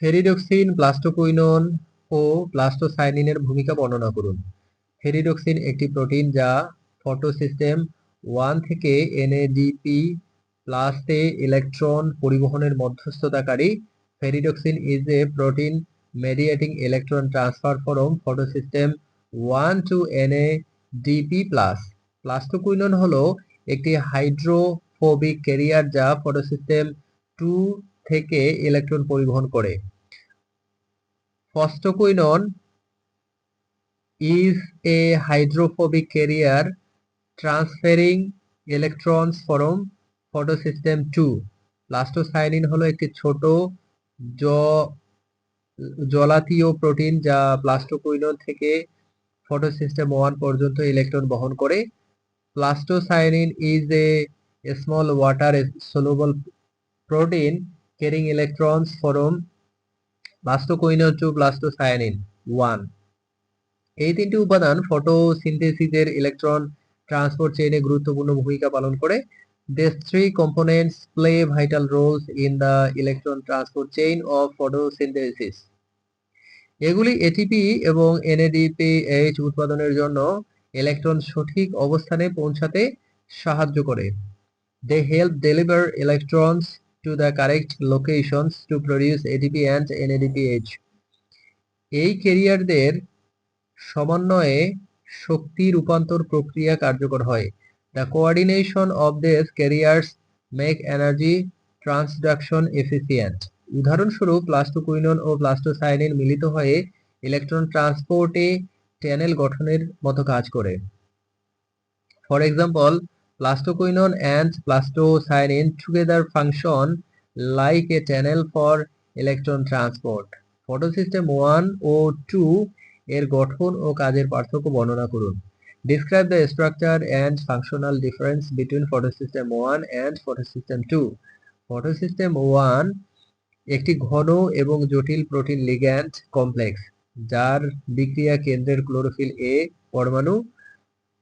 হেরিডক্সিন, plastoquinone ও প্লাস্টোসাইনিনের ভূমিকা বর্ণনা করুন। হেরিডক্সিন একটি প্রোটিন যা ফটোসিস্টেম 1 থেকে এনএডিপি প্লাসে ইলেকট্রন পরিবহনের মধ্যস্থতাকারী। Ferredoxin is a protein mediating electron transfer from photosystem 1 to NADP+. Plastoquinone হলো একটি হাইড্রোফোবিক ক্যারিয়ার যা ফটোসিস্টেম 2 থেকে ইলেকট্রন পরিবহন করে। ফসফোকুইনন is a hydrophobic carrier transferring electrons from photosystem 2. Plastocyanin হলো একটি ছোট জলাতীয় প্রোটিন যা প্লাস্টোকুইনন থেকে ফটোসিস্টেম 1 পর্যন্ত ইলেকট্রন বহন করে। Plastocyanin is a small water soluble protein carrying electrons from plastoquinone to plastocyanin 1. এই তিনটি উপাদান ফটোসিনথেসিসের ইলেকট্রন ট্রান্সপোর্ট চেইনে গুরুত্বপূর্ণ ভূমিকা পালন করে। These three components play vital roles in the electron transport chain of photosynthesis. এগুলি এটিপি এবং এনএডিপিএইচ উৎপাদনের জন্য ইলেকট্রন সঠিক অবস্থানে পৌঁছাতে সাহায্য করে। They help deliver electrons to the correct locations to produce ATP and NADPH. এই ক্যারিয়ারদের সমন্বয়ে শক্তি রূপান্তর প্রক্রিয়া কার্যকর হয়। The coordination of these carriers make energy transduction efficient. উদাহরণস্বরূপ প্লাস্টোকুইনন ও প্লাস্টোসাইনিন মিলিত হয়ে ইলেকট্রন ট্রান্সপোর্টে চ্যানেল গঠনের মতো কাজ করে। For example, plastoquinone and plastocyanin together function like a channel for electron transport. Photosystem 1 ও 2 এর গঠন ও কাজের পার্থক্য বর্ণনা করুন। Describe the structure and functional difference between photosystem 1 and photosystem 2. Photosystem 1 একটি ঘন এবং জটিল প্রোটিন লিগ্যান্ড কমপ্লেক্স যার বিক্রিয়া কেন্দ্রের ক্লোরোফিল এ পরমাণু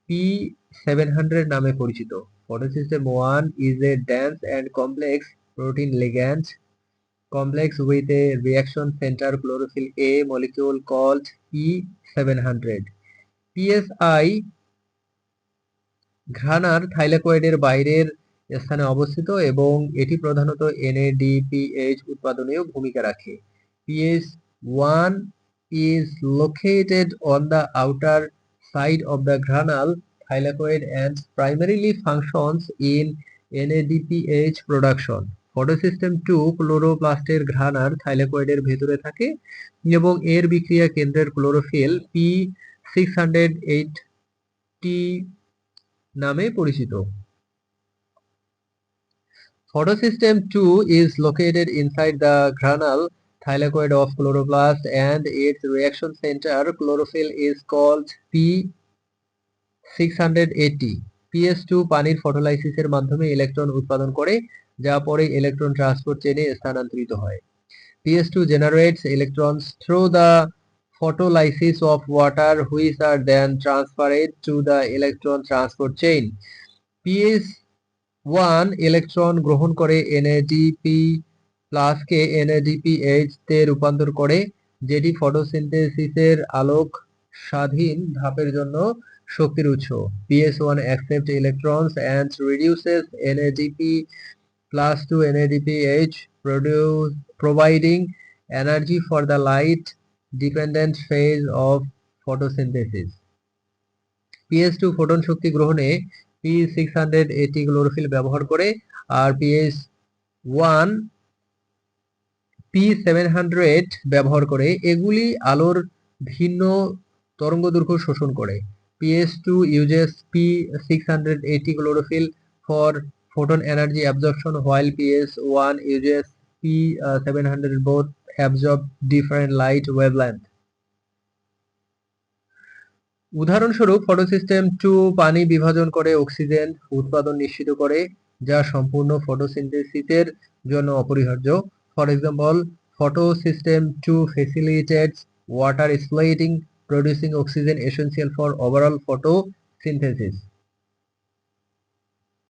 P700 নামে পরিচিত। Photosystem 1 is a dense and complex protein ligand complex with a reaction center chlorophyll A molecule called P700. PSI ঘ্রাণার থাইলাকয়েডের বাইরের স্থানে অবস্থিত এবং এটি প্রধানত NADPH উৎপাদনেও ভূমিকা রাখে। PS1 is located on the outer side of the granule thylakoid and primarily functions in NADPH production. Photosystem 2 ক্লোরোপ্লাস্টের ঘ্রাণার থাইলাকয়েডের ভেতরে থাকে এবং এর বিক্রিয়া কেন্দ্রের ক্লোরোফিল P680 নামে পরিচিত। Photosystem 2 is located inside the granule thylakoid of chloroplast and its reaction center chlorophyll is called P680. PS2 পানির ফটোলাইসিসের মাধ্যমে ইলেকট্রন উৎপাদন করে যা পরে ইলেকট্রন ট্রান্সপোর্ট চেইনে স্থানান্তরিত হয়। PS2 generates electrons through the photolysis of water which are then transferred to the electron transport chain. PS1 electron গ্রহণ করে NADP প্লাসকে NADPH তে রূপান্তর করে যেটি ফটোসিনথেসিসের আলোক স্বাধীন ধাপের জন্য শক্তির উৎস। PS1 accepts electrons and reduces NADP plus to NADPH providing energy for the light dependent phase of photosynthesis. PS2 photon শক্তি গ্রহণে P680 ক্লোরোফিল ব্যবহার করে আর PS1 P700 ব্যবহার করে। এগুলি আলোর ভিন্ন তরঙ্গদৈর্ঘ্য শোষণ করে। PS2 uses P680 chlorophyll for photon energy absorption while PS1 uses P700 both absorb different light wavelength. উদাহরণস্বরূপ ফটোসিস্টেম 2 পানি বিভাজন করে অক্সিজেন উৎপাদন নিশ্চিত করে যা সম্পূর্ণ ফটোসিনথেসিসের জন্য অপরিহার্য। For example, photosystem 2 facilitates water splitting producing oxygen essential for overall photosynthesis.